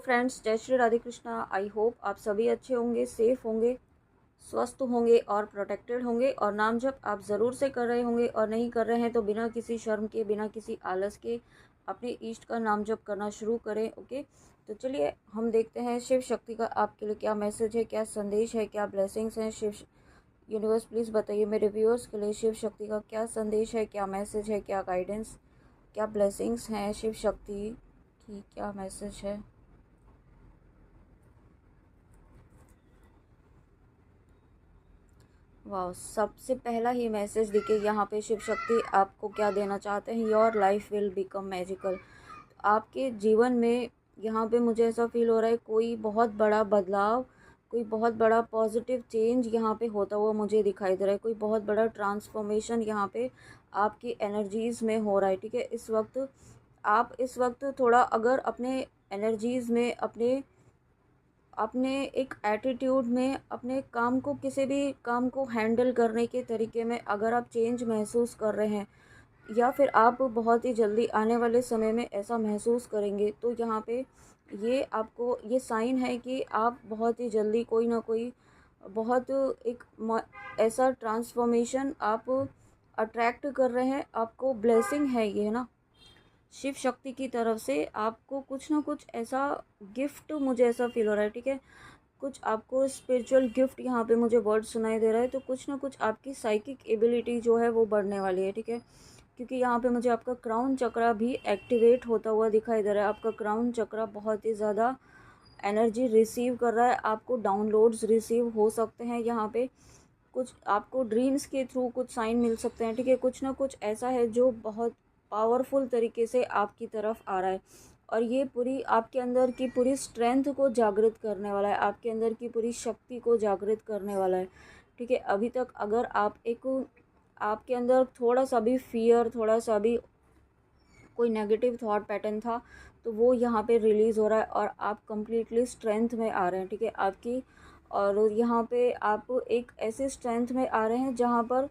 Friends, जय Shri Radhe Krishna. I hope आप सभी अच्छे होंगे, सेफ होंगे, स्वस्थ होंगे और प्रोटेक्टेड होंगे। और नाम जप आप ज़रूर से कर रहे होंगे, और नहीं कर रहे हैं तो बिना किसी शर्म के, बिना किसी आलस के अपने इष्ट का नाम जप करना शुरू करें। ओके, तो चलिए हम देखते हैं शिव शक्ति का आपके लिए क्या मैसेज है, क्या संदेश है, क्या ब्लेसिंग्स हैं। शिव यूनिवर्स प्लीज़ बताइए मेरे व्यूअर्स के लिए शिव शक्ति का क्या संदेश है, क्या मैसेज है, क्या गाइडेंस, क्या ब्लेसिंग्स हैं। शिव शक्ति की क्या मैसेज है। वाह, सबसे पहला ही मैसेज देखिए यहाँ पे शिव शक्ति आपको क्या देना चाहते हैं। Your life will become magical. आपके जीवन में यहाँ पे मुझे ऐसा फील हो रहा है कोई बहुत बड़ा बदलाव, कोई बहुत बड़ा पॉजिटिव चेंज यहाँ पे होता हुआ मुझे दिखाई दे रहा है। कोई बहुत बड़ा ट्रांसफॉर्मेशन यहाँ पे आपकी एनर्जीज़ में हो रहा है। ठीक है, इस वक्त थोड़ा अगर अपने एनर्जीज़ में, अपने अपने एक एटीट्यूड में, अपने काम को, किसी भी काम को हैंडल करने के तरीके में अगर आप चेंज महसूस कर रहे हैं, या फिर आप बहुत ही जल्दी आने वाले समय में ऐसा महसूस करेंगे, तो यहाँ पे ये आपको ये साइन है कि आप बहुत ही जल्दी कोई ना कोई बहुत ऐसा ट्रांसफॉर्मेशन आप अट्रैक्ट कर रहे हैं। आपको ब्लेसिंग है ये, है ना, शिव शक्ति की तरफ से आपको कुछ ना कुछ ऐसा गिफ्ट, मुझे ऐसा फील हो रहा है। ठीक है, कुछ आपको स्पिरिचुअल गिफ्ट यहाँ पे मुझे वर्ड सुनाई दे रहा है। तो कुछ ना कुछ आपकी साइकिक एबिलिटी जो है वो बढ़ने वाली है। ठीक है, क्योंकि यहाँ पे मुझे आपका क्राउन चक्रा भी एक्टिवेट होता हुआ दिखाई दे रहा है। आपका क्राउन चक्रा बहुत ही ज़्यादा एनर्जी रिसीव कर रहा है। आपको डाउनलोड्स रिसीव हो सकते हैं। यहाँ पे कुछ आपको ड्रीम्स के थ्रू कुछ साइन मिल सकते हैं। ठीक है, कुछ ना कुछ ऐसा है जो बहुत पावरफुल तरीके से आपकी तरफ आ रहा है, और ये पूरी आपके अंदर की पूरी स्ट्रेंथ को जागृत करने वाला है, आपके अंदर की पूरी शक्ति को जागृत करने वाला है। ठीक है, अभी तक अगर आपके अंदर थोड़ा सा भी फियर, थोड़ा सा भी कोई नेगेटिव थॉट पैटर्न था, तो वो यहाँ पे रिलीज़ हो रहा है और आप कंप्लीटली स्ट्रेंथ में आ रहे हैं। ठीक है, आपकी, और यहाँ पे आप एक ऐसे स्ट्रेंथ में आ रहे हैं जहाँ पर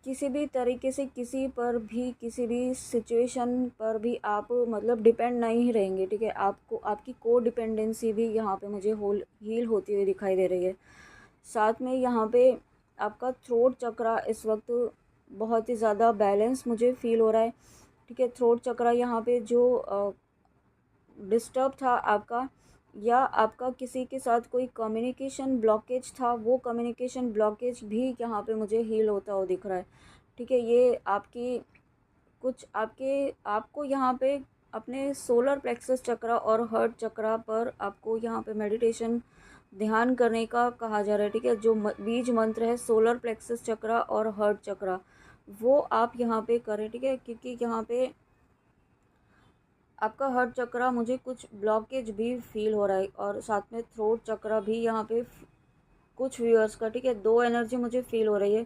किसी भी तरीके से, किसी पर भी, किसी भी सिचुएशन पर भी आप मतलब डिपेंड नहीं रहेंगे। ठीक है, आपको आपकी को डिपेंडेंसी भी यहाँ पे मुझे हील होती हुई दिखाई दे रही है। साथ में यहाँ पे आपका थ्रोट चक्रा इस वक्त बहुत ही ज़्यादा बैलेंस मुझे फील हो रहा है। ठीक है, थ्रोट चक्रा यहाँ पे जो डिस्टर्ब था आपका, या आपका किसी के साथ कोई कम्युनिकेशन ब्लॉकेज था, वो कम्युनिकेशन ब्लॉकेज भी यहाँ पे मुझे हील होता हुआ दिख रहा है। ठीक है, ये आपकी कुछ आपको यहाँ पे अपने सोलर प्लेक्सस चक्रा और हर्ट चक्रा पर आपको यहाँ पे मेडिटेशन, ध्यान करने का कहा जा रहा है। ठीक है, जो बीज मंत्र है सोलर प्लेक्सस चक्रा और हर्ट चक्रा, वो आप यहाँ पे करें। ठीक है, क्योंकि यहाँ पे आपका हर्ट चक्रा मुझे कुछ ब्लॉकेज भी फील हो रहा है, और साथ में थ्रोट चक्रा भी यहाँ पे कुछ व्यूअर्स का। ठीक है, दो एनर्जी मुझे फील हो रही है।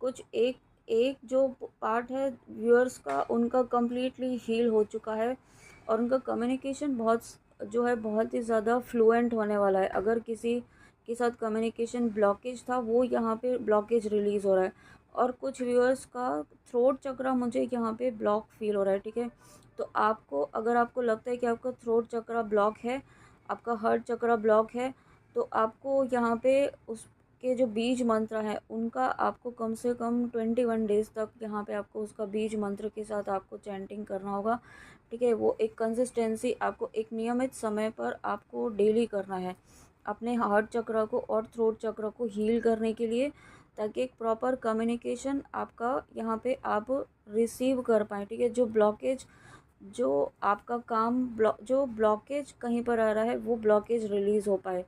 कुछ एक एक जो पार्ट है व्यूअर्स का, उनका कम्प्लीटली हील हो चुका है, और उनका कम्युनिकेशन बहुत जो है बहुत ही ज़्यादा फ्लुएंट होने वाला है। अगर किसी के साथ कम्युनिकेशन ब्लॉकेज था, वो यहाँ पे ब्लॉकेज रिलीज़ हो रहा है। और कुछ व्यूअर्स का थ्रोट चक्रा मुझे यहाँ पे ब्लॉक फील हो रहा है। ठीक है, तो आपको, अगर आपको लगता है कि आपका थ्रोट चक्रा ब्लॉक है, आपका हर्ट चक्रा ब्लॉक है, तो आपको यहाँ पे उसके जो बीज मंत्र हैं उनका आपको कम से कम 21 डेज़ तक यहाँ पे आपको उसका बीज मंत्र के साथ आपको चैंटिंग करना होगा। ठीक है, वो एक कंसिस्टेंसी, आपको एक नियमित समय पर आपको डेली करना है अपने हार्ट चक्र को और थ्रोट चक्र को हील करने के लिए, ताकि एक प्रॉपर कम्युनिकेशन आपका यहाँ पे आप रिसीव कर पाएँ। ठीक है, जो ब्लॉकेज, जो आपका जो ब्लॉकेज कहीं पर आ रहा है, वो ब्लॉकेज रिलीज़ हो पाए।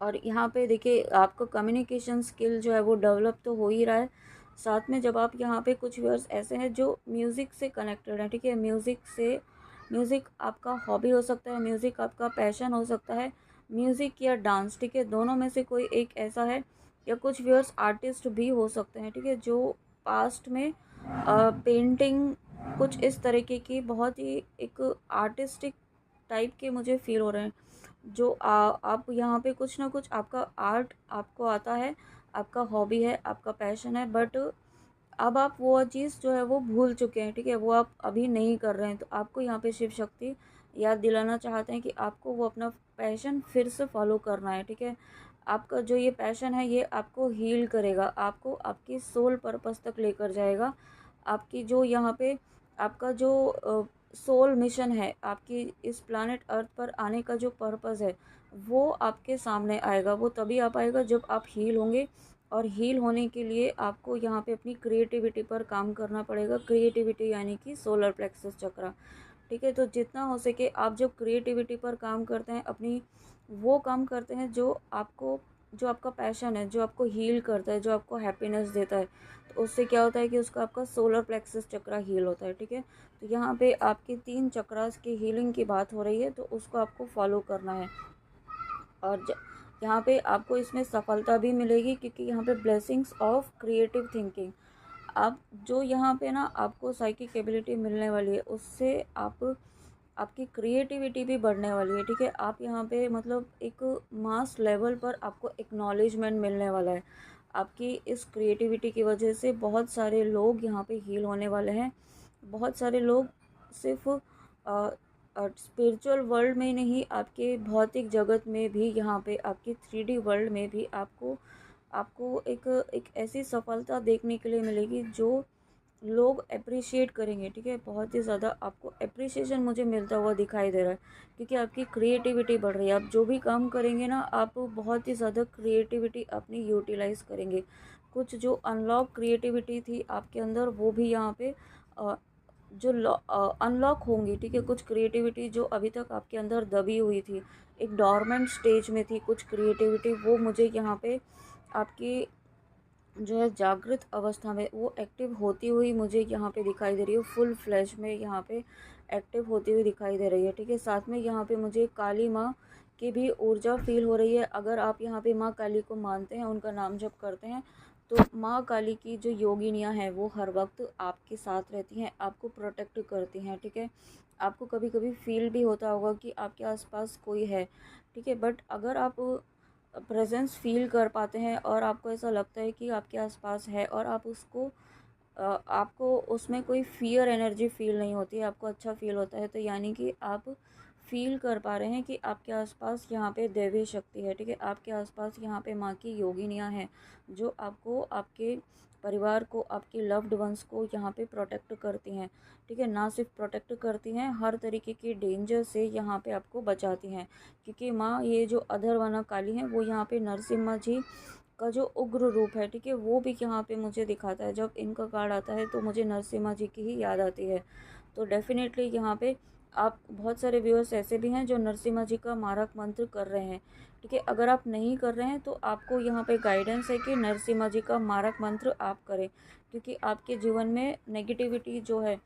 और यहाँ पे देखिए आपका कम्युनिकेशन स्किल जो है वो डेवलप तो हो ही रहा है। साथ में जब आप यहाँ पे, कुछ व्यूअर्स ऐसे हैं जो म्यूज़िक से कनेक्टेड हैं। ठीक है, म्यूज़िक आपका हॉबी हो सकता है, म्यूज़िक आपका पैशन हो सकता है, म्यूज़िक या डांस। ठीक है, दोनों में से कोई एक ऐसा है, या कुछ व्यूअर्स आर्टिस्ट भी हो सकते हैं। ठीक है, जो पास्ट में पेंटिंग, कुछ इस तरीके की बहुत ही एक आर्टिस्टिक टाइप के मुझे फील हो रहे हैं। जो आप यहाँ पे कुछ ना कुछ आपका आर्ट आपको आता है, आपका हॉबी है, आपका पैशन है, बट अब आप वो चीज़ जो है वो भूल चुके हैं। ठीक है, वो आप अभी नहीं कर रहे हैं। तो आपको यहाँ पे शिव शक्ति याद दिलाना चाहते हैं कि आपको वो अपना पैशन फिर से फॉलो करना है, ठीक है। आपका जो ये पैशन है ये आपको हील करेगा, आपको आपकी सोल पर्पस तक लेकर जाएगा। आपकी जो यहाँ पे आपका जो सोल मिशन है, आपकी इस प्लैनेट अर्थ पर आने का जो पर्पस है वो आपके सामने आएगा। वो तभी आ पाएगा जब आप हील होंगे, और हील होने के लिए आपको यहाँ पे अपनी क्रिएटिविटी पर काम करना पड़ेगा। क्रिएटिविटी यानी कि सोलर प्लेक्सस चक्रा, ठीक है। तो जितना हो सके आप जब क्रिएटिविटी पर काम करते हैं, अपनी वो काम करते हैं जो आपको, जो आपका पैशन है, जो आपको हील करता है, जो आपको हैप्पीनेस देता है, तो उससे क्या होता है कि उसका आपका सोलर प्लेक्सस चक्रा हील होता है, ठीक है। तो यहाँ पे आपकी 3 चक्रास की हीलिंग की बात हो रही है, तो उसको आपको फॉलो करना है। और यहाँ पे आपको इसमें सफलता भी मिलेगी, क्योंकि यहाँ पे ब्लेसिंग्स ऑफ क्रिएटिव थिंकिंग, आप जो यहाँ पे ना आपको साइकिक एबिलिटी मिलने वाली है, उससे आप आपकी क्रिएटिविटी भी बढ़ने वाली है, ठीक है। आप यहाँ पे मतलब एक मास लेवल पर आपको एक्नॉलेजमेंट मिलने वाला है। आपकी इस क्रिएटिविटी की वजह से बहुत सारे लोग यहाँ पे हील होने वाले हैं। बहुत सारे लोग सिर्फ स्पिरिचुअल वर्ल्ड में नहीं, आपके भौतिक जगत में भी, यहाँ पे आपकी 3D वर्ल्ड में भी आपको आपको एक ऐसी सफलता देखने के लिए मिलेगी जो लोग अप्रिशिएट करेंगे, ठीक है। बहुत ही ज़्यादा आपको अप्रिसिएशन मुझे मिलता हुआ दिखाई दे रहा है, क्योंकि आपकी क्रिएटिविटी बढ़ रही है। आप जो भी काम करेंगे ना, आप बहुत ही ज़्यादा क्रिएटिविटी अपनी यूटिलाइज करेंगे। कुछ जो अनलॉक क्रिएटिविटी थी आपके अंदर, वो भी यहाँ पे जो अनलॉक होंगी, ठीक है। कुछ क्रिएटिविटी जो अभी तक आपके अंदर दबी हुई थी, एक डॉर्मेंट स्टेज में थी कुछ क्रिएटिविटी, वो मुझे यहाँ पे आपकी जो है जागृत अवस्था में वो एक्टिव होती हुई मुझे यहाँ पे दिखाई दे रही है। फुल फ्लैश में यहाँ पे एक्टिव होती हुई दिखाई दे रही है, ठीक है। साथ में यहाँ पे मुझे काली माँ की भी ऊर्जा फील हो रही है। अगर आप यहाँ पे माँ काली को मानते हैं, उनका नाम जप करते हैं, तो माँ काली की जो योगिनियाँ हैं वो हर वक्त आपके साथ रहती हैं, आपको प्रोटेक्ट करती हैं, ठीक है। आपको कभी कभी फील भी होता होगा कि आपके आसपास कोई है, ठीक है। बट अगर आप प्रेजेंस फील कर पाते हैं और आपको ऐसा लगता है कि आपके आसपास है, और आप उसको आपको उसमें कोई फियर एनर्जी फील नहीं होती है, आपको अच्छा फील होता है, तो यानी कि आप फील कर पा रहे हैं कि आपके आसपास यहाँ पे दैवीय शक्ति है, ठीक है। आपके आसपास यहाँ पे माँ की योगिनियाँ हैं, जो आपको, आपके परिवार को, आपके लव्ड वंस को यहाँ पे प्रोटेक्ट करती हैं, ठीक है। ना सिर्फ प्रोटेक्ट करती हैं, हर तरीके के डेंजर से यहाँ पे आपको बचाती हैं, क्योंकि माँ ये जो अधरवना काली हैं वो यहाँ पे नरसिम्हा जी का जो उग्र रूप है, ठीक है, वो भी यहाँ पे मुझे दिखाता है। जब इनका कार्ड आता है तो मुझे नरसिम्हा जी की ही याद आती है। तो डेफिनेटली यहाँ पे आप, बहुत सारे व्यूअर्स ऐसे भी हैं जो नरसिम्हा जी का मारक मंत्र कर रहे हैं, ठीक है। अगर आप नहीं कर रहे हैं तो आपको यहाँ पे गाइडेंस है कि नरसिम्हा जी का मारक मंत्र आप करें, क्योंकि आपके जीवन में नेगेटिविटी जो है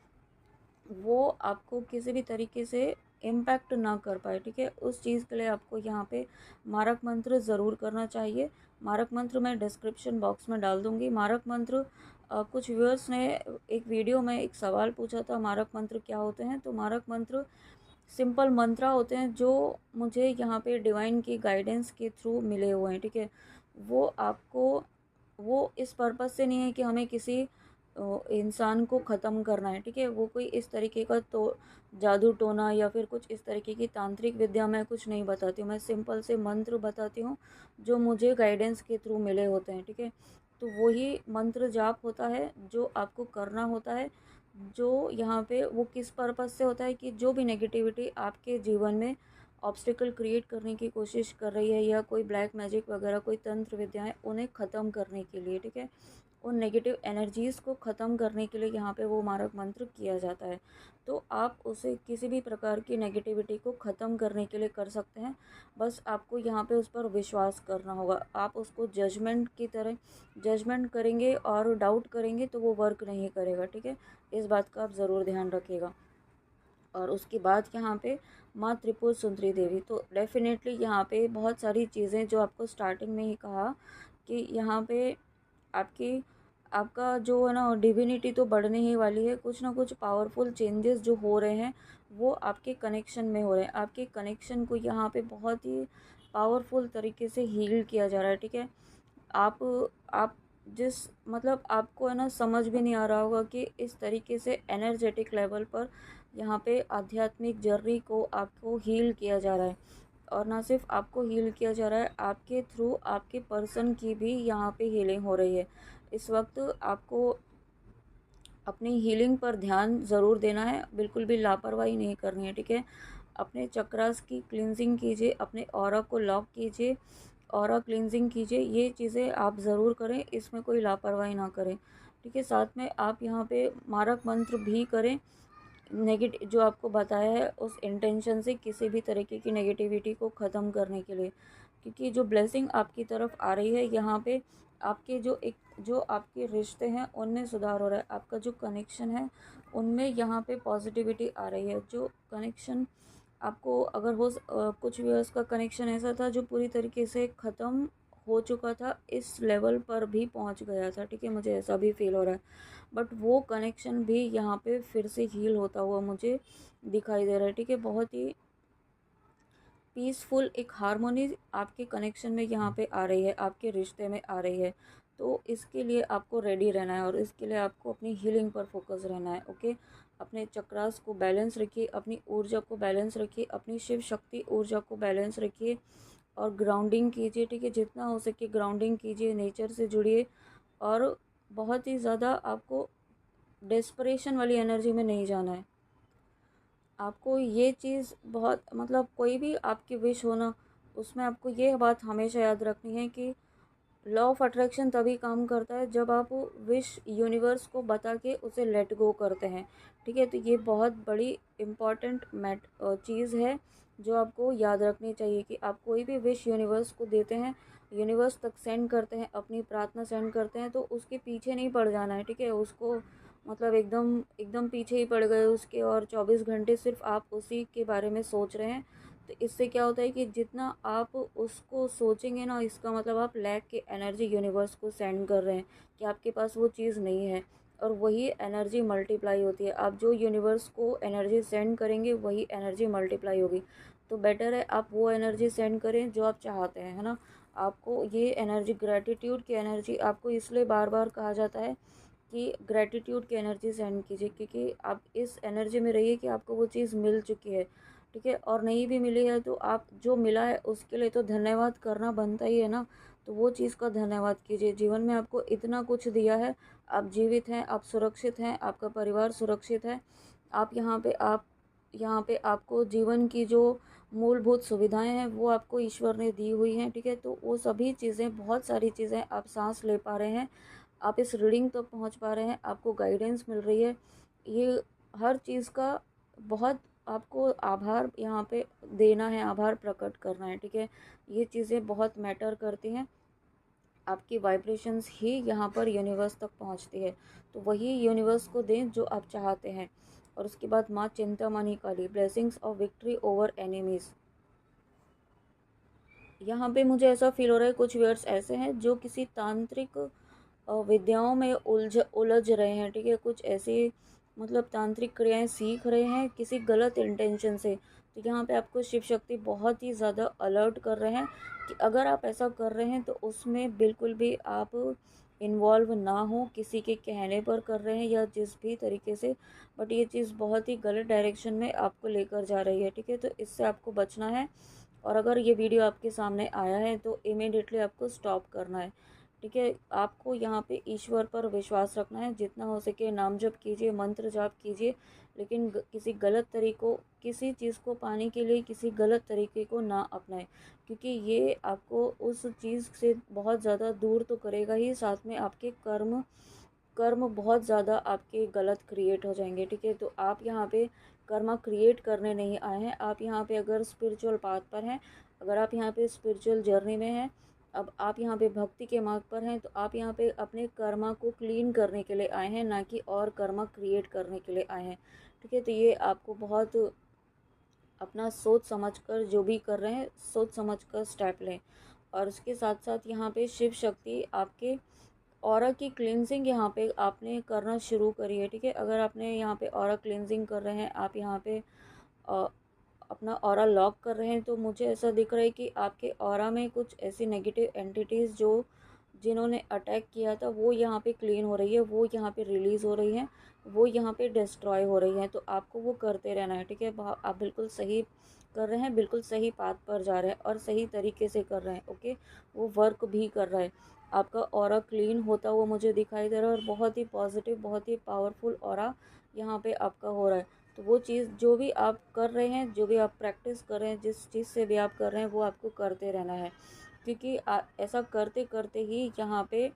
वो आपको किसी भी तरीके से इम्पैक्ट ना कर पाए, ठीक है। उस चीज़ के लिए आपको यहाँ पे मारक मंत्र ज़रूर करना चाहिए। मारक मंत्र मैं डिस्क्रिप्शन बॉक्स में डाल दूँगी। मारक मंत्र, कुछ व्यूअर्स ने एक वीडियो में एक सवाल पूछा था, मारक मंत्र क्या होते हैं। तो मारक मंत्र सिंपल मंत्र होते हैं जो मुझे यहाँ पे डिवाइन की गाइडेंस के थ्रू मिले हुए हैं, ठीक है। वो आपको, वो इस पर्पज़ से नहीं है कि हमें किसी इंसान को ख़त्म करना है, ठीक है। वो कोई इस तरीके का तो जादू टोना या फिर कुछ इस तरीके की तांत्रिक विद्या मैं कुछ नहीं बताती हूँ। मैं सिंपल से मंत्र बताती हूँ जो मुझे गाइडेंस के थ्रू मिले होते हैं, ठीक है। तो वही मंत्र जाप होता है जो आपको करना होता है, जो यहाँ पे वो किस पर्पज़ से होता है कि जो भी नेगेटिविटी आपके जीवन में ऑब्स्टिकल क्रिएट करने की कोशिश कर रही है, या कोई ब्लैक मैजिक वगैरह, कोई तंत्र विद्याएं, उन्हें ख़त्म करने के लिए, ठीक है। उन नेगेटिव एनर्जीज़ को ख़त्म करने के लिए यहाँ पे वो मारक मंत्र किया जाता है। तो आप उसे किसी भी प्रकार की नेगेटिविटी को ख़त्म करने के लिए कर सकते हैं। बस आपको यहाँ पे उस पर विश्वास करना होगा। आप उसको जजमेंट की तरह जजमेंट करेंगे और डाउट करेंगे तो वो वर्क नहीं करेगा, ठीक है। इस बात का आप ज़रूर ध्यान रखिएगा। और उसके बाद यहाँ पे माँ त्रिपुर सुंदरी देवी, तो डेफ़िनेटली यहाँ पे बहुत सारी चीज़ें जो आपको स्टार्टिंग में ही कहा कि यहाँ पे आपकी, आपका जो है ना डिविनिटी तो बढ़ने ही वाली है। कुछ ना कुछ पावरफुल चेंजेस जो हो रहे हैं वो आपके कनेक्शन में हो रहे हैं। आपके कनेक्शन को यहाँ पे बहुत ही पावरफुल तरीके से हील किया जा रहा है, ठीक है। आप आप जिस, मतलब आपको है ना समझ भी नहीं आ रहा होगा कि इस तरीके से एनर्जेटिक लेवल पर यहाँ पे आध्यात्मिक जर्नी को आपको हील किया जा रहा है। और ना सिर्फ आपको हील किया जा रहा है, आपके थ्रू आपके पर्सन की भी यहाँ पे हीलिंग हो रही है। इस वक्त आपको अपनी हीलिंग पर ध्यान ज़रूर देना है, बिल्कुल भी लापरवाही नहीं करनी है, ठीक है। अपने चक्रास की क्लींजिंग कीजिए, अपने ऑरा को लॉक कीजिए, ऑरा क्लींजिंग कीजिए, ये चीज़ें आप ज़रूर करें, इसमें कोई लापरवाही ना करें, ठीक है। साथ में आप यहाँ पे मारक मंत्र भी करें, नेगेटिव जो आपको बताया है उस इंटेंशन से किसी भी तरीके की नेगेटिविटी को ख़त्म करने के लिए, क्योंकि जो ब्लेसिंग आपकी तरफ आ रही है यहाँ पे आपके जो आपके रिश्ते हैं उनमें सुधार हो रहा है, आपका जो कनेक्शन है उनमें यहाँ पे पॉजिटिविटी आ रही है। जो कनेक्शन आपको अगर कुछ व्यूअर्स का कनेक्शन ऐसा था जो पूरी तरीके से ख़त्म हो चुका था, इस लेवल पर भी पहुंच गया था, ठीक है, मुझे ऐसा भी फील हो रहा है। बट वो कनेक्शन भी यहाँ पे फिर से हील होता हुआ मुझे दिखाई दे रहा है, ठीक है। बहुत ही पीसफुल एक हार्मोनी आपके कनेक्शन में यहाँ पे आ रही है, आपके रिश्ते में आ रही है। तो इसके लिए आपको रेडी रहना है और इसके लिए आपको अपनी हीलिंग पर फोकस रहना है, ओके। अपने चक्रास को बैलेंस रखिए, अपनी ऊर्जा को बैलेंस रखिए, अपनी शिव शक्ति ऊर्जा को बैलेंस रखिए और ग्राउंडिंग कीजिए, ठीक है। जितना हो सके ग्राउंडिंग कीजिए, नेचर से जुड़िए और बहुत ही ज़्यादा आपको डेस्परेशन वाली एनर्जी में नहीं जाना है। आपको ये चीज़ बहुत मतलब कोई भी आपकी विश हो ना, उसमें आपको ये बात हमेशा याद रखनी है कि लॉ ऑफ अट्रैक्शन तभी काम करता है जब आप विश यूनिवर्स को बता के उसे लेट गो करते हैं, ठीक है। तो ये बहुत बड़ी इम्पॉर्टेंट चीज़ है जो आपको याद रखनी चाहिए कि आप कोई भी विश यूनिवर्स को देते हैं, यूनिवर्स तक सेंड करते हैं, अपनी प्रार्थना सेंड करते हैं, तो उसके पीछे नहीं पड़ जाना है, ठीक है। उसको मतलब एकदम एकदम पीछे ही पड़ गए उसके और 24 घंटे सिर्फ आप उसी के बारे में सोच रहे हैं, तो इससे क्या होता है कि जितना आप उसको सोचेंगे ना, इसका मतलब आप लैक की एनर्जी यूनिवर्स को सेंड कर रहे हैं कि आपके पास वो चीज़ नहीं है। और वही एनर्जी मल्टीप्लाई होती है, आप जो यूनिवर्स को एनर्जी सेंड करेंगे वही एनर्जी मल्टीप्लाई होगी। तो बेटर है आप वो एनर्जी सेंड करें जो आप चाहते हैं, है ना। आपको ये एनर्जी, ग्रैटिट्यूड की एनर्जी, आपको इसलिए बार बार कहा जाता है कि ग्रैटिट्यूड की एनर्जी सेंड कीजिए, क्योंकि आप इस एनर्जी में रहिए कि आपको वो चीज़ मिल चुकी है, ठीक है। और नहीं भी मिली है तो आप जो मिला है उसके लिए तो धन्यवाद करना बनता ही है ना, तो वो चीज़ का धन्यवाद कीजिए। जीवन में आपको इतना कुछ दिया है, आप जीवित हैं, आप सुरक्षित हैं, आपका परिवार सुरक्षित है, आप यहाँ पे आपको जीवन की जो मूलभूत सुविधाएं हैं वो आपको ईश्वर ने दी हुई हैं, ठीक है। तो वो सभी चीज़ें, बहुत सारी चीज़ें, आप सांस ले पा रहे हैं, आप इस रीडिंग तक पहुँच पा रहे हैं, आपको गाइडेंस मिल रही है, ये हर चीज़ का बहुत आपको आभार यहाँ पे देना है, आभार प्रकट करना है, ठीक है। ये चीज़ें बहुत मैटर करती हैं, आपकी वाइब्रेशंस ही यहाँ पर यूनिवर्स तक पहुँचती है, तो वही यूनिवर्स को दें जो आप चाहते हैं। और उसके बाद माँ Chintamani Kali, blessings of victory over enemies. यहाँ पे मुझे ऐसा फील हो रहा है कुछ वर्ड्स ऐसे हैं जो किसी तांत्रिक विद्याओं में उलझ रहे हैं, ठीक है। कुछ ऐसी मतलब तांत्रिक क्रियाएं सीख रहे हैं किसी गलत इंटेंशन से, तो यहाँ पे आपको शिव शक्ति बहुत ही ज़्यादा अलर्ट कर रहे हैं कि अगर आप ऐसा कर रहे हैं तो उसमें बिल्कुल भी आप इन्वॉल्व ना हो, किसी के कहने पर कर रहे हैं या जिस भी तरीके से, बट ये चीज़ बहुत ही गलत डायरेक्शन में आपको लेकर जा रही है, ठीक है। तो इससे आपको बचना है और अगर ये वीडियो आपके सामने आया है तो इमीडिएटली आपको स्टॉप करना है, ठीक है। आपको यहाँ पे ईश्वर पर विश्वास रखना है, जितना हो सके नाम जप कीजिए, मंत्र जाप कीजिए, लेकिन किसी चीज़ को पाने के लिए किसी गलत तरीके को ना अपनाएं, क्योंकि ये आपको उस चीज़ से बहुत ज़्यादा दूर तो करेगा ही, साथ में आपके कर्म कर्म बहुत ज़्यादा आपके गलत क्रिएट हो जाएंगे, ठीक है। तो आप यहाँ पे कर्मा क्रिएट करने नहीं आए हैं, आप यहाँ पे अगर स्पिरिचुअल पाथ पर हैं, अगर आप यहाँ पे स्पिरिचुअल जर्नी में हैं, अब आप यहाँ पे भक्ति के मार्ग पर हैं, तो आप यहाँ पे अपने कर्मा को क्लीन करने के लिए आए हैं, ना कि और कर्मा क्रिएट करने के लिए आए हैं, ठीक है। तो ये आपको बहुत अपना सोच समझकर जो भी कर रहे हैं, सोच समझकर स्टेप लें। और उसके साथ साथ यहाँ पे शिव शक्ति आपके ऑरा की क्लींजिंग यहाँ पे आपने करना शुरू करी है, ठीक है। अगर आपने यहाँ पे ऑरा क्लींजिंग कर रहे हैं, आप यहाँ पे अ, अपना ऑरा लॉक कर रहे हैं, तो मुझे ऐसा दिख रहा है कि आपके ऑरा में कुछ ऐसी नेगेटिव एंटिटीज़ जिन्होंने अटैक किया था वो यहाँ पे क्लीन हो रही है, वो यहाँ पे रिलीज़ हो रही हैं, वो यहाँ पे डिस्ट्रॉय हो रही हैं। तो आपको वो करते रहना है, ठीक है। आप बिल्कुल सही कर रहे हैं, बिल्कुल सही पाथ पर जा रहे हैं और सही तरीके से कर रहे हैं, ओके। वो वर्क भी कर रहा है। आपका ऑरा क्लीन होता हुआ मुझे दिखाई दे रहा है और बहुत ही पॉजिटिव, बहुत ही पावरफुल ऑरा यहाँ पे आपका हो रहा है। तो वो चीज़ जो भी आप कर रहे हैं, जो भी आप प्रैक्टिस कर रहे हैं, जिस चीज़ से भी आप कर रहे हैं, वो आपको करते रहना है, क्योंकि ऐसा करते करते ही यहाँ पे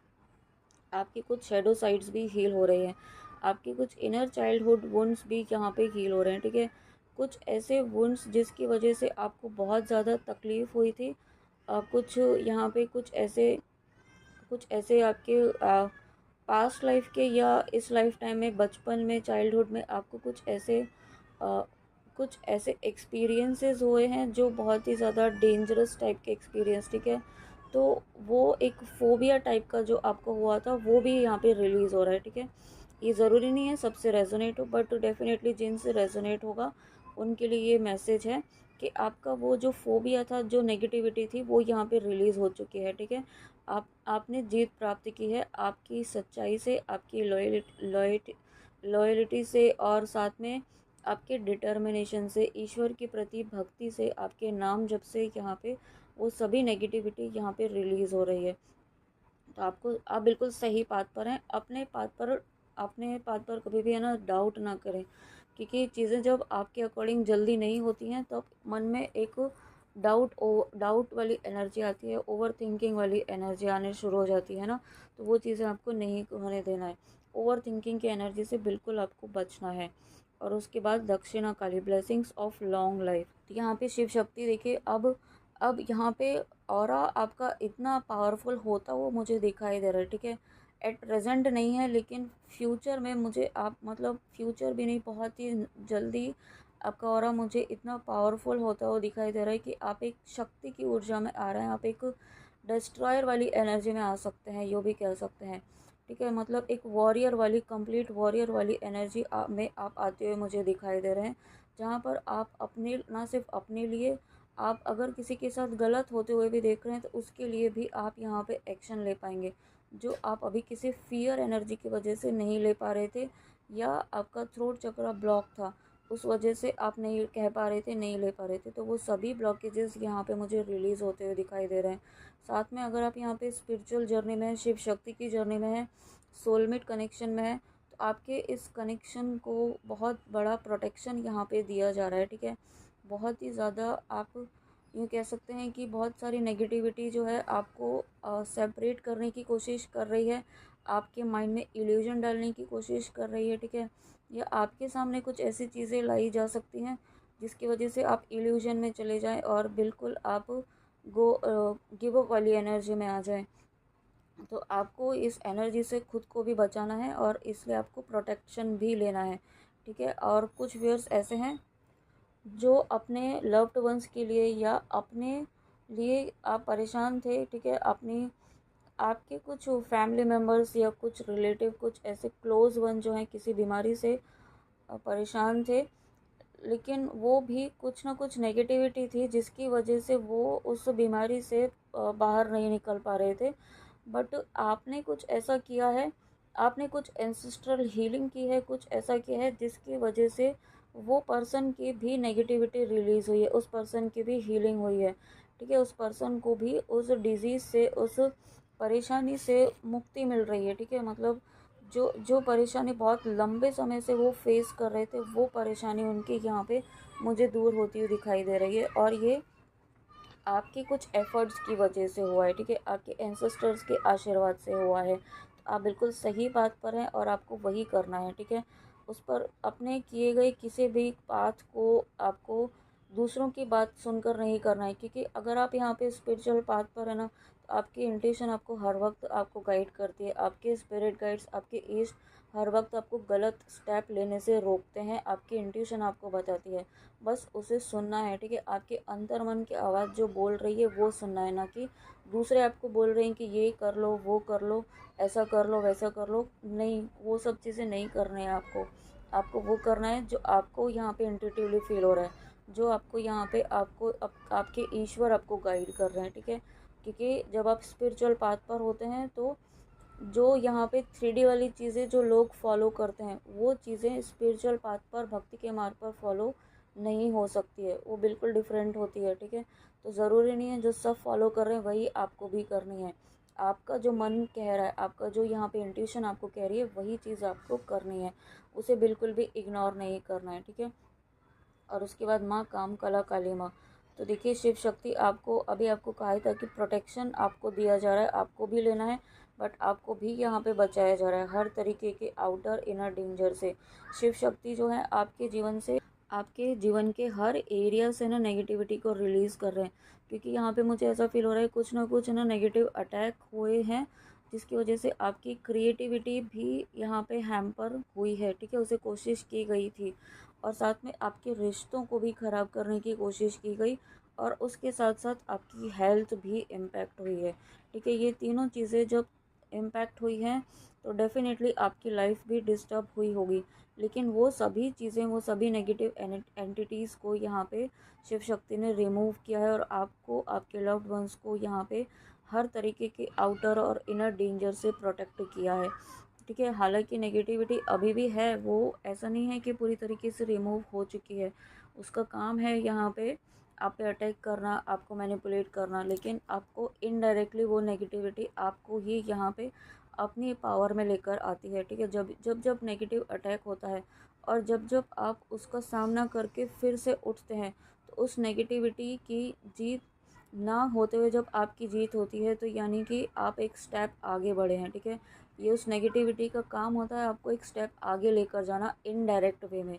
आपकी कुछ शेडो साइड्स भी हील हो रहे हैं, आपके कुछ इनर चाइल्डहुड वुंड्स भी यहाँ पे हील हो रहे हैं, ठीक है। कुछ ऐसे वुंड्स जिसकी वजह से आपको बहुत ज़्यादा तकलीफ़ हुई थी, कुछ यहाँ पे कुछ ऐसे आपके पास्ट लाइफ के या इस लाइफ टाइम में, बचपन में, चाइल्डहुड में आपको अ, कुछ ऐसे एक्सपीरियंसेस हुए हैं जो बहुत ही ज़्यादा डेंजरस टाइप के एक्सपीरियंस, ठीक है। तो वो एक फोबिया टाइप का जो आपको हुआ था वो भी यहाँ पे रिलीज़ हो रहा है, ठीक है। ये ज़रूरी नहीं है सबसे रेजोनेट हो, बट डेफिनेटली जिनसे रेजोनेट होगा उनके लिए ये मैसेज है कि आपका वो जो फोबिया था, जो नेगेटिविटी थी, वो यहाँ पे रिलीज़ हो चुकी है, ठीक है। आपने जीत प्राप्त की है, आपकी सच्चाई से, आपकी लॉयल्टी से और साथ में आपके डिटर्मिनेशन से, ईश्वर के प्रति भक्ति से, आपके नाम जप से यहाँ पे वो सभी नेगेटिविटी यहाँ पे रिलीज़ हो रही है। तो आप बिल्कुल सही पाथ पर हैं। अपने पाथ पर कभी भी है ना डाउट ना करें, क्योंकि चीज़ें जब आपके अकॉर्डिंग जल्दी नहीं होती हैं तो मन में एक डाउट वाली एनर्जी आती है, ओवर थिंकिंग वाली एनर्जी आने शुरू हो जाती है ना। तो वो चीज़ें आपको नहीं होने देना है। ओवर थिंकिंग की एनर्जी से बिल्कुल आपको बचना है। और उसके बाद दक्षिणा काली, ब्लेसिंग्स ऑफ लॉन्ग लाइफ। तो यहाँ पे शिव शक्ति देखिए, अब यहाँ पे ऑरा आपका इतना पावरफुल होता वो मुझे दिखाई दे रहा है, ठीक है। एट प्रेजेंट नहीं है, लेकिन फ्यूचर में मुझे आप मतलब फ्यूचर भी नहीं, बहुत ही जल्दी आपका ऑरा मुझे इतना पावरफुल होता हुआ दिखाई दे रहा है कि आप एक शक्ति की ऊर्जा में आ रहे हैं, आप एक डिस्ट्रॉयर वाली एनर्जी में आ सकते हैं, यो भी कह सकते हैं, ठीक है। मतलब एक वॉरियर वाली, कंप्लीट वॉरियर वाली एनर्जी में आप आते हुए मुझे दिखाई दे रहे हैं, जहाँ पर आप अपने, ना सिर्फ अपने लिए, आप अगर किसी के साथ गलत होते हुए भी देख रहे हैं तो उसके लिए भी आप यहाँ पे एक्शन ले पाएंगे, जो आप अभी किसी फियर एनर्जी की वजह से नहीं ले पा रहे थे, या आपका थ्रोट चक्रा ब्लॉक था, उस वजह से आप नहीं कह पा रहे थे, नहीं ले पा रहे थे। तो वो सभी ब्लॉकेजेस यहाँ पे मुझे रिलीज़ होते हुए दिखाई दे रहे हैं। साथ में अगर आप यहाँ पे स्पिरिचुअल जर्नी में है, शिव शक्ति की जर्नी में है, सोलमेट कनेक्शन में है, तो आपके इस कनेक्शन को बहुत बड़ा प्रोटेक्शन यहाँ पे दिया जा रहा है, ठीक है। बहुत ही ज़्यादा आप यूँ कह सकते हैं कि बहुत सारी नेगेटिविटी जो है आपको सेपरेट करने की कोशिश कर रही है, आपके माइंड में इल्यूजन डालने की कोशिश कर रही है, ठीक है। या आपके सामने कुछ ऐसी चीज़ें लाई जा सकती हैं जिसकी वजह से आप इल्यूजन में चले जाएं और बिल्कुल आप गिव अप वाली एनर्जी में आ जाएं। तो आपको इस एनर्जी से खुद को भी बचाना है और इसलिए आपको प्रोटेक्शन भी लेना है, ठीक है। और कुछ व्यूअर्स ऐसे हैं जो अपने लव्ड वंस के लिए या अपने लिए आप परेशान थे, ठीक है। अपनी आपके कुछ फैमिली मेम्बर्स या कुछ रिलेटिव, कुछ ऐसे क्लोज वन जो हैं किसी बीमारी से परेशान थे, लेकिन वो भी कुछ ना कुछ नेगेटिविटी थी जिसकी वजह से वो उस बीमारी से बाहर नहीं निकल पा रहे थे। बट आपने कुछ ऐसा किया है, आपने कुछ एंसेस्ट्रल हीलिंग की है, कुछ ऐसा किया है जिसकी वजह से वो पर्सन की भी नेगेटिविटी रिलीज़ हुई है, उस पर्सन की भी हीलिंग हुई है, ठीक है। उस पर्सन को भी उस डिज़ीज़ से, उस परेशानी से मुक्ति मिल रही है, ठीक है। मतलब जो जो परेशानी बहुत लंबे समय से वो फेस कर रहे थे, वो परेशानी उनकी यहाँ पे मुझे दूर होती हुई दिखाई दे रही है। और ये आपके कुछ एफर्ट्स की वजह से हुआ है, ठीक है। आपके एंसेस्टर्स के आशीर्वाद से हुआ है। तो आप बिल्कुल सही बात पर हैं और आपको वही करना है, ठीक है। उस पर अपने किए गए किसी भी पाथ को आपको दूसरों की बात सुनकर नहीं करना है, क्योंकि अगर आप यहाँ पे स्पिरिचुअल पाथ पर है ना, तो आपकी इंट्यूशन आपको हर वक्त आपको गाइड करती है, आपके स्पिरिट गाइड्स, आपके ईस्ट हर वक्त आपको गलत स्टेप लेने से रोकते हैं, आपकी इंट्यूशन आपको बताती है, बस उसे सुनना है, ठीक है। आपके अंतर मन की आवाज़ जो बोल रही है वो सुनना है, ना कि दूसरे आपको बोल रहे हैं कि ये कर लो, वो कर लो, ऐसा कर लो, वैसा कर लो। नहीं, वो सब चीज़ें नहीं करने हैं आपको। आपको वो करना है जो आपको यहाँ पे इंट्यूटिवली फील हो रहा है, जो आपको यहाँ पे आपको आपके ईश्वर आपको गाइड कर रहे हैं, ठीक है। क्योंकि जब आप स्पिरिचुअल पाथ पर होते हैं तो जो यहाँ पे 3D वाली चीज़ें जो लोग फॉलो करते हैं वो चीज़ें स्पिरिचुअल पाथ पर, भक्ति के मार्ग पर फॉलो नहीं हो सकती है, वो बिल्कुल डिफरेंट होती है। ठीक है, तो ज़रूरी नहीं है जो सब फॉलो कर रहे हैं वही आपको भी करनी है। आपका जो मन कह रहा है, आपका जो यहाँ पे इंट्यूशन आपको कह रही है वही चीज़ आपको करनी है, उसे बिल्कुल भी इग्नोर नहीं करना है। ठीक है, और उसके बाद माँ काम कला काली माँ। तो देखिए शिव शक्ति आपको अभी आपको कहा ही था कि प्रोटेक्शन आपको दिया जा रहा है, आपको भी लेना है, बट आपको भी यहाँ पे बचाया जा रहा है हर तरीके के आउटर इनर डेंजर से। शिव शक्ति जो है आपके जीवन से, आपके जीवन के हर एरिया से ना नेगेटिविटी को रिलीज़ कर रहे हैं, क्योंकि यहाँ पे मुझे ऐसा फील हो रहा है कुछ ना कुछ ना नेगेटिव अटैक हुए हैं, जिसकी वजह से आपकी क्रिएटिविटी भी यहाँ पे हैम्पर हुई है। ठीक है, उसे कोशिश की गई थी, और साथ में आपके रिश्तों को भी ख़राब करने की कोशिश की गई, और उसके साथ साथ आपकी हेल्थ भी इम्पैक्ट हुई है। ठीक है, ये तीनों चीज़ें जब इम्पैक्ट हुई हैं तो डेफ़िनेटली आपकी लाइफ भी डिस्टर्ब हुई होगी। लेकिन वो सभी चीज़ें, वो सभी नेगेटिव एंटिटीज़ को यहाँ पे शिव शक्ति ने रिमूव किया है, और आपको, आपके लव्ड वंस को यहाँ पे हर तरीके के आउटर और इनर डेंजर से प्रोटेक्ट किया है। ठीक है, हालांकि नेगेटिविटी अभी भी है, वो ऐसा नहीं है कि पूरी तरीके से रिमूव हो चुकी है। उसका काम है यहाँ पे आप पे अटैक करना, आपको मैनिपुलेट करना, लेकिन आपको इनडायरेक्टली वो नेगेटिविटी आपको ही यहाँ पे अपनी पावर में लेकर आती है। ठीक है, जब जब जब नेगेटिव अटैक होता है और जब जब आप उसका सामना करके फिर से उठते हैं, तो उस नेगेटिविटी की जीत ना होते हुए जब आपकी जीत होती है तो यानी कि आप एक स्टेप आगे बढ़े हैं। ठीक है, ये उस नेगेटिविटी का काम होता है आपको एक स्टेप आगे लेकर जाना इनडायरेक्ट वे में।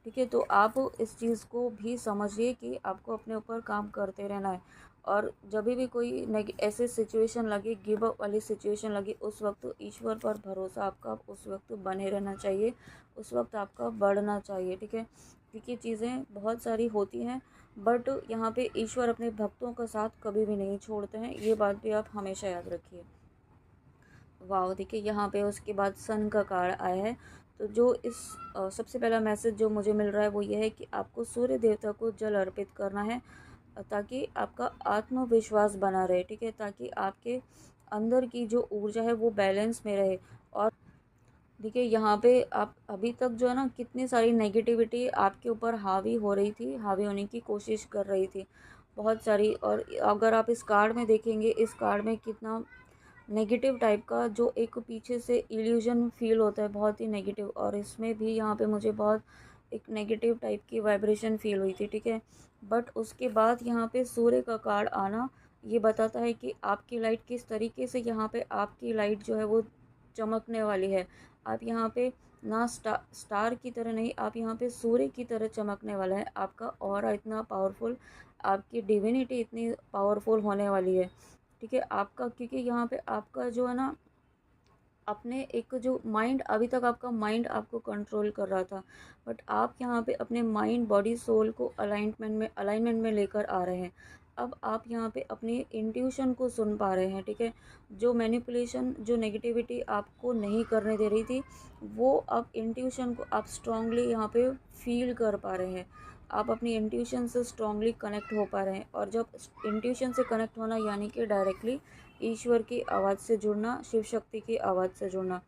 ठीक है, तो आप इस चीज़ को भी समझिए कि आपको अपने ऊपर काम करते रहना है, और जब भी कोई ऐसे सिचुएशन लगे, गिव अप वाली सिचुएशन लगे, उस वक्त ईश्वर पर भरोसा आपका उस वक्त बने रहना चाहिए, उस वक्त आपका बढ़ना चाहिए। ठीक है, क्योंकि चीज़ें बहुत सारी होती हैं, बट यहाँ पे ईश्वर अपने भक्तों का साथ कभी भी नहीं छोड़ते हैं, ये बात भी आप हमेशा याद रखिए। वाह, देखिए यहाँ पे उसके बाद सन का कार्ड आया है। तो जो इस सबसे पहला मैसेज जो मुझे मिल रहा है वो ये है कि आपको सूर्य देवता को जल अर्पित करना है, ताकि आपका आत्मविश्वास बना रहे। ठीक है, ताकि आपके अंदर की जो ऊर्जा है वो बैलेंस में रहे। और देखिए यहाँ पे आप अभी तक जो है ना कितनी सारी नेगेटिविटी आपके ऊपर हावी हो रही थी, हावी होने की कोशिश कर रही थी बहुत सारी। और अगर आप इस कार्ड में देखेंगे, इस कार्ड में कितना नेगेटिव टाइप का जो एक पीछे से इल्यूजन फील होता है, बहुत ही नेगेटिव, और इसमें भी यहाँ पे मुझे बहुत एक नेगेटिव टाइप की वाइब्रेशन फील हुई थी। ठीक है, बट उसके बाद यहाँ पे सूर्य का कार्ड आना ये बताता है कि आपकी लाइट किस तरीके से, यहाँ पे आपकी लाइट जो है वो चमकने वाली है। आप यहाँ पे ना स्टार की तरह नहीं, आप यहाँ पे सूर्य की तरह चमकने वाला है। आपका ऑरा इतना पावरफुल, आपकी डिविनिटी इतनी पावरफुल होने वाली है। ठीक है, आपका, क्योंकि यहाँ पे आपका जो है ना अपने एक जो माइंड, अभी तक आपका माइंड आपको कंट्रोल कर रहा था, बट आप यहाँ पे अपने माइंड बॉडी सोल को अलाइनमेंट में लेकर आ रहे हैं। अब आप यहाँ पे अपनी इंट्यूशन को सुन पा रहे हैं। ठीक है, जो मैनिपुलेशन, जो नेगेटिविटी आपको नहीं करने दे रही थी, वो अब इंट्यूशन को आप स्ट्रांगली यहाँ पे फील कर पा रहे हैं। आप अपनी इंट्यूशन से स्ट्रांगली कनेक्ट हो पा रहे हैं, और जब इंट्यूशन से कनेक्ट होना यानी कि डायरेक्टली ईश्वर की आवाज़ से जुड़ना, शिव शक्ति की आवाज़ से जुड़ना।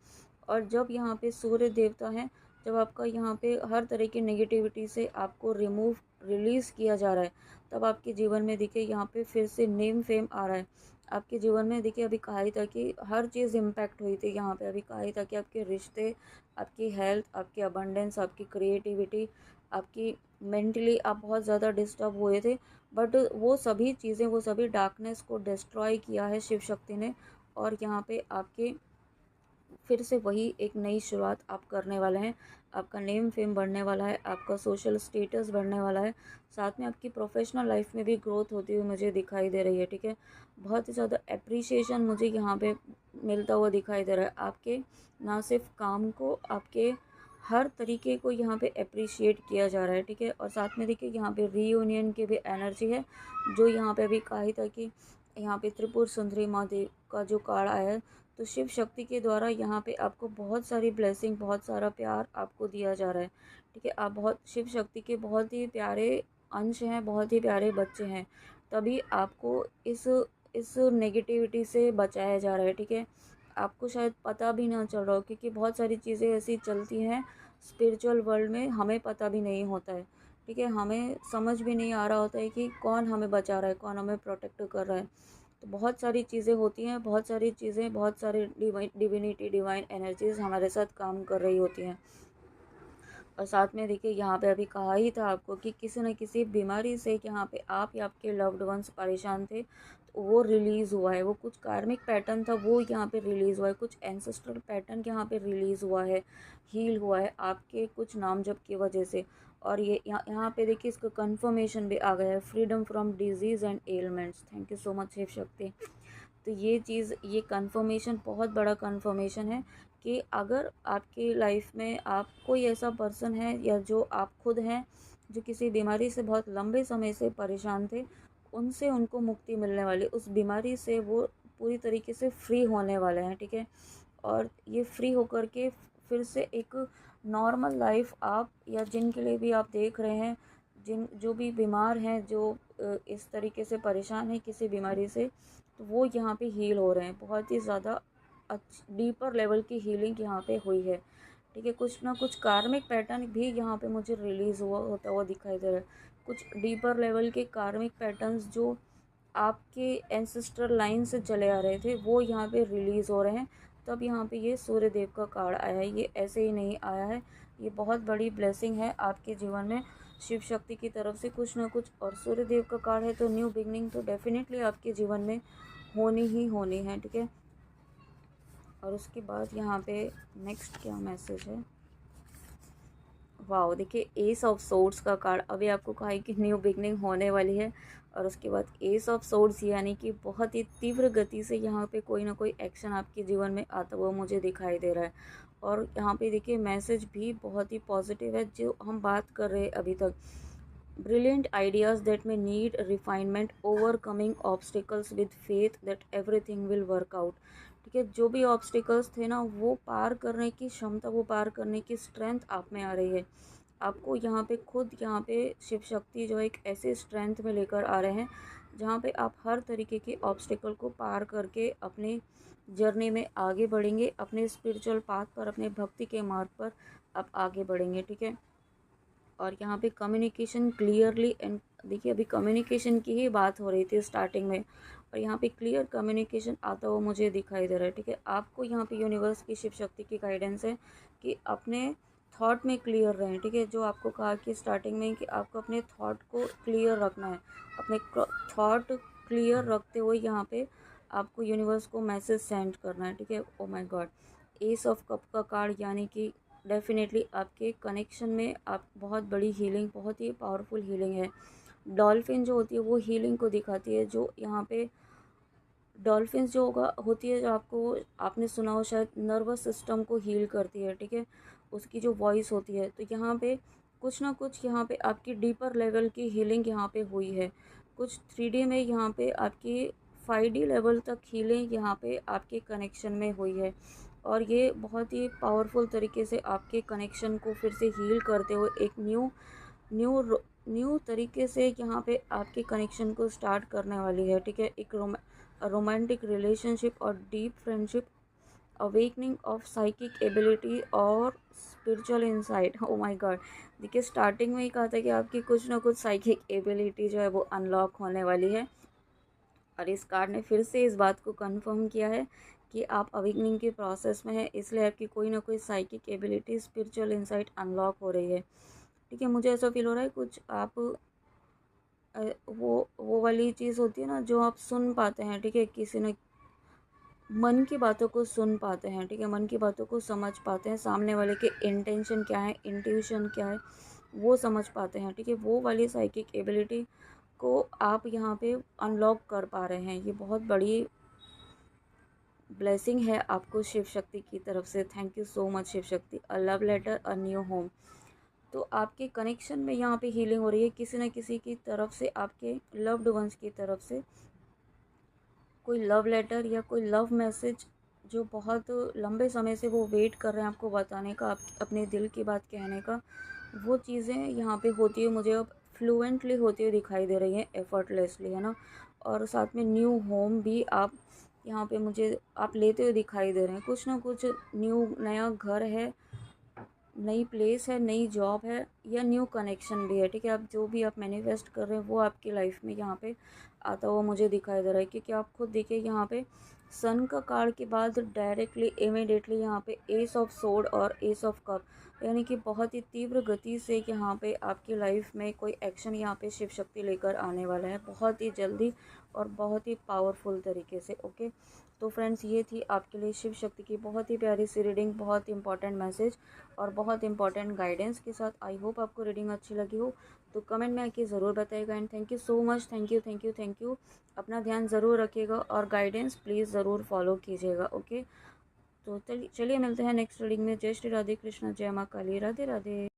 और जब यहाँ पे सूर्य देवता हैं, जब आपका यहाँ पे हर तरह की नेगेटिविटी से आपको रिलीज़ किया जा रहा है, तब आपके जीवन में देखिए यहाँ पे फिर से नेम फेम आ रहा है। आपके जीवन में देखिए अभी कहा ही था कि हर चीज़ इम्पैक्ट हुई थी, यहाँ पे अभी कहा ही था कि आपके रिश्ते, आपकी हेल्थ, आपकी अबंडेंस, आपकी क्रिएटिविटी, आपकी मेंटली आप बहुत ज़्यादा डिस्टर्ब हुए थे, बट वो सभी चीज़ें, वो सभी डार्कनेस को डिस्ट्रॉय किया है शिव शक्ति ने। और यहाँ पे आपके फिर से वही एक नई शुरुआत आप करने वाले हैं। आपका नेम फेम बढ़ने वाला है, आपका सोशल स्टेटस बढ़ने वाला है, साथ में आपकी प्रोफेशनल लाइफ में भी ग्रोथ होती हुई मुझे दिखाई दे रही है। ठीक है, बहुत ही ज़्यादा अप्रिसिएशन मुझे यहाँ पे मिलता हुआ दिखाई दे रहा है। आपके ना सिर्फ काम को, आपके हर तरीके को यहाँ पे अप्रिशिएट किया जा रहा है। ठीक है, और साथ में देखिए यहाँ पे रीयूनियन की भी एनर्जी है, जो यहाँ पे अभी कहा ही था कि यहाँ पे त्रिपुर सुंदरी माँ देव का जो कार्ड आया है, तो शिव शक्ति के द्वारा यहाँ पे आपको बहुत सारी ब्लेसिंग, बहुत सारा प्यार आपको दिया जा रहा है। ठीक है, आप बहुत शिव शक्ति के बहुत ही प्यारे अंश हैं, बहुत ही प्यारे बच्चे हैं, तभी आपको इस इस नेगेटिविटी से बचाया जा रहा है, ठीक है। आपको शायद पता भी ना चल रहा हो, क्योंकि बहुत सारी चीज़ें ऐसी चलती हैं स्पिरिचुअल वर्ल्ड में, हमें पता भी नहीं होता है, ठीक है। हमें समझ भी नहीं आ रहा होता है कि कौन हमें बचा रहा है, कौन हमें प्रोटेक्ट कर रहा है। तो बहुत सारी चीज़ें होती हैं, बहुत सारी चीज़ें, बहुत सारे डिविनिटी, डिवाइन एनर्जीज हमारे साथ काम कर रही होती हैं। और साथ में देखिए, यहाँ पे अभी कहा ही था आपको कि किसी न किसी बीमारी से यहाँ पे आप या आपके लव्ड वंस परेशान थे, तो वो रिलीज़ हुआ है। वो कुछ कार्मिक पैटर्न था, वो यहाँ पे रिलीज़ हुआ है। कुछ एंसेस्ट्रल पैटर्न यहाँ पे रिलीज़ हुआ है, हील हुआ है आपके कुछ नाम जप की वजह से। और ये यहाँ पे देखिए, इसका कंफर्मेशन भी आ गया है, freedom from disease and elements. Thank you so much Shiv Shakti. तो ये चीज़, ये कंफर्मेशन बहुत बड़ा कंफर्मेशन है कि अगर आपकी लाइफ में आप कोई ऐसा पर्सन है, या जो आप खुद हैं, जो किसी बीमारी से बहुत लंबे समय से परेशान थे, उनसे उनको मुक्ति मिलने वाली, उस बीमारी से वो पूरी तरीके से फ्री होने वाले हैं, ठीक है। और ये फ्री होकर के फिर से एक नॉर्मल लाइफ आप, या जिनके लिए भी आप देख रहे हैं, जो भी बीमार हैं, जो इस तरीके से परेशान हैं किसी बीमारी से, तो वो यहाँ पे हील हो रहे हैं। बहुत ही ज़्यादा डीपर लेवल की हीलिंग यहाँ पे हुई है, ठीक है। कुछ ना कुछ कार्मिक पैटर्न भी यहाँ पे मुझे रिलीज़ हुआ होता हुआ दिखाई दे रहा है। कुछ डीपर लेवल के कार्मिक पैटर्न्स जो आपके एंसेस्ट्रल लाइन से चले आ रहे थे, वो यहाँ पे रिलीज़ हो रहे हैं। तब यहाँ पे ये सूर्य देव का कार्ड आया है, ये ऐसे ही नहीं आया है। ये बहुत बड़ी ब्लेसिंग है आपके जीवन में, शिव शक्ति की तरफ से कुछ ना कुछ। और सूर्य देव का कार्ड है, तो न्यू बिगनिंग तो डेफिनेटली आपके जीवन में होनी ही होनी है, ठीक है। और उसके बाद यहाँ पे नेक्स्ट क्या मैसेज है, वाओ, देखिए एस ऑफ सोर्ड्स का कार्ड। अभी आपको कहा है कि न्यू बिगनिंग होने वाली है, और उसके बाद एस ऑफ सोर्ड्स, यानी कि बहुत ही तीव्र गति से यहाँ पे कोई ना कोई एक्शन आपके जीवन में आता हुआ मुझे दिखाई दे रहा है। और यहाँ पे देखिए मैसेज भी बहुत ही पॉजिटिव है, जो हम बात कर रहे हैं अभी तक। ब्रिलियंट आइडियाज़ दैट में need refinement, overcoming obstacles with faith that everything will work out, ठीक है। जो भी ऑब्स्टिकल्स थे ना, वो पार करने की क्षमता, वो पार करने की स्ट्रेंथ आप में आ रही है। आपको यहाँ पे खुद, यहाँ पे शिव शक्ति जो है एक ऐसे स्ट्रेंथ में लेकर आ रहे हैं, जहाँ पे आप हर तरीके के ऑब्स्टिकल को पार करके अपने जर्नी में आगे बढ़ेंगे, अपने स्पिरिचुअल पाथ पर, अपने भक्ति के मार्ग पर आप आगे बढ़ेंगे, ठीक है। और यहाँ पे कम्युनिकेशन क्लियरली एंड, देखिए अभी कम्युनिकेशन की ही बात हो रही थी स्टार्टिंग में, और यहाँ पे क्लियर कम्युनिकेशन आता हुआ मुझे दिखाई दे रहा है, ठीक है। आपको यहाँ पे यूनिवर्स की, शिव शक्ति की गाइडेंस है कि अपने थॉट में क्लियर रहें, ठीक है। जो आपको कहा कि स्टार्टिंग में कि आपको अपने थॉट को क्लियर रखना है, अपने थॉट क्लियर रखते हुए यहाँ पे आपको यूनिवर्स को मैसेज सेंड करना है, ठीक है। ओ my God, S of cup का कार्ड, यानी कि डेफिनेटली आपके कनेक्शन में आप बहुत बड़ी हीलिंग, बहुत ही पावरफुल हीलिंग है। डॉल्फिन जो होती है वो हीलिंग को दिखाती है, जो यहाँ पे डॉल्फिन जो होती है, जो आपको, आपने सुना हो शायद, नर्वस सिस्टम को हील करती है, ठीक है। उसकी जो वॉइस होती है, तो यहाँ पे कुछ ना कुछ यहाँ पे आपकी डीपर लेवल की हीलिंग यहाँ पे हुई है। कुछ 3D में यहाँ पे आपकी 5D लेवल तक हीलिंग यहाँ पे आपके कनेक्शन में हुई है। और ये बहुत ही पावरफुल तरीके से आपके कनेक्शन को फिर से हील करते हुए एक न्यू न्यू तरीके से यहाँ पे आपके कनेक्शन को स्टार्ट करने वाली है, ठीक है। एक रोमांटिक रिलेशनशिप और deep friendship, awakening of psychic ability और spiritual insight. Oh my God, देखिए स्टार्टिंग में ही कहा था कि आपकी कुछ ना कुछ साइकिक एबिलिटी जो है वो अनलॉक होने वाली है, और इस कार्ड ने फिर से इस बात को कंफर्म किया है कि आप अवेकनिंग के प्रोसेस में है, इसलिए आपकी कोई ना कोई psychic ability, spiritual insight unlock हो रही है, ठीक है। मुझे ऐसा फील हो रहा है कुछ आप वो वाली चीज़ होती है ना, जो आप सुन पाते हैं, ठीक है। किसी ने मन की बातों को सुन पाते हैं, ठीक है, मन की बातों को समझ पाते हैं, सामने वाले के इंटेंशन क्या है, इंट्यूशन क्या है, वो समझ पाते हैं, ठीक है। वो वाली साइकिक एबिलिटी को आप यहाँ पे अनलॉक कर पा रहे हैं। ये बहुत बड़ी ब्लेसिंग है आपको शिव शक्ति की तरफ से। Thank you so much Shiv Shakti. A love letter, a new home. तो आपके कनेक्शन में यहाँ पे हीलिंग हो रही है, किसी न किसी की तरफ से, आपके लव्ड वंस की तरफ से कोई लव लेटर या कोई लव मैसेज, जो बहुत लंबे समय से वो वेट कर रहे हैं आपको बताने का, आप अपने दिल की बात कहने का, वो चीज़ें यहाँ पे होती है, मुझे अब फ्लुएंटली होती हुई दिखाई दे रही हैं, एफर्टलेसली, है ना। और साथ में न्यू होम भी आप यहाँ पे मुझे आप लेते हुए दिखाई दे रहे हैं। कुछ ना कुछ नया घर है, नई प्लेस है, नई जॉब है या न्यू कनेक्शन भी है, ठीक है। आप जो भी आप मैनिफेस्ट कर रहे हैं वो आपकी लाइफ में यहाँ पे आता हुआ मुझे दिखाई दे रहा है, क्योंकि आप खुद देखिए यहाँ पे सन का कार्ड के बाद डायरेक्टली इमीडिएटली यहाँ पे एस ऑफ सोर्ड और एस ऑफ कप, यानी कि बहुत ही तीव्र गति से यहाँ पे आपकी लाइफ में कोई एक्शन यहाँ पे शिव शक्ति लेकर आने वाला है, बहुत ही जल्दी और बहुत ही पावरफुल तरीके से। ओके, तो फ्रेंड्स ये थी आपके लिए शिव शक्ति की बहुत ही प्यारी सी रीडिंग, बहुत इंपॉर्टेंट मैसेज और बहुत इंपॉर्टेंट गाइडेंस के साथ। आई होप आपको रीडिंग अच्छी लगी हो, तो कमेंट में आके ज़रूर बताइएगा। And thank you so much, thank you thank you thank you. अपना ध्यान ज़रूर रखिएगा और गाइडेंस प्लीज़ ज़रूर फॉलो कीजिएगा। ओके, तो चलिए मिलते हैं नेक्स्ट रीडिंग में। जय श्री राधे कृष्ण, जय माँ काली, राधे राधे।